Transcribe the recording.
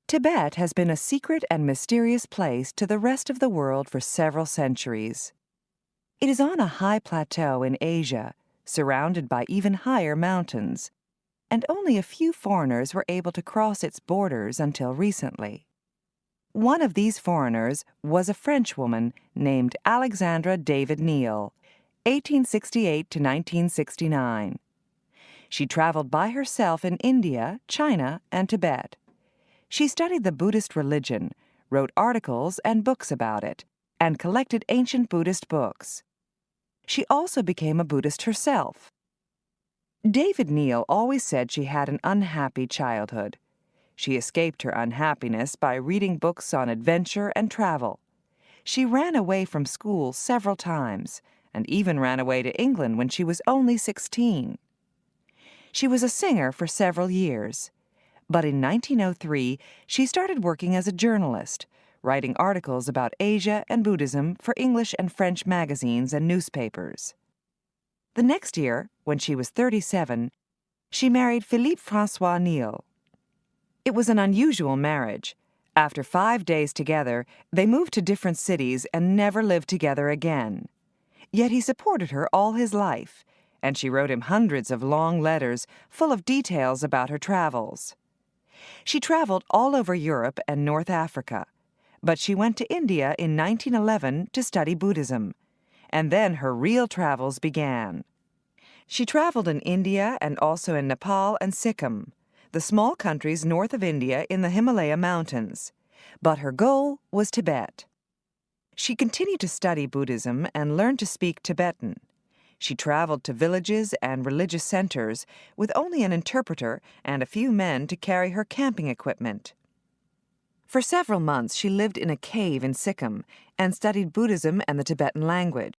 Tibet has been a secret and mysterious place to the rest of the world for several centuries. It is on a high plateau in Asia, surrounded by even higher mountains, and only a few foreigners were able to cross its borders until recently. One of these foreigners was a Frenchwoman named Alexandra David Neal, 1868 to 1969. She traveled by herself in India, China, and Tibet. She studied the Buddhist religion, wrote articles and books about it, and collected ancient Buddhist books. She also became a Buddhist herself. David Neal always said she had an unhappy childhood. She escaped her unhappiness by reading books on adventure and travel. She ran away from school several times, and even ran away to England when she was only 16. She was a singer for several years. But in 1903, she started working as a journalist, writing articles about Asia and Buddhism for English and French magazines and newspapers. The next year, when she was 37, she married Philippe François Neal. It was an unusual marriage. After 5 days together, they moved to different cities and never lived together again. Yet he supported her all his life, and she wrote him hundreds of long letters full of details about her travels. She traveled all over Europe and North Africa, but she went to India in 1911 to study Buddhism, and then her real travels began. She traveled in India and also in Nepal and Sikkim, the small countries north of India in the Himalaya Mountains, but her goal was Tibet. She continued to study Buddhism and learned to speak Tibetan. She traveled to villages and religious centers with only an interpreter and a few men to carry her camping equipment. For several months, she lived in a cave in Sikkim and studied Buddhism and the Tibetan language.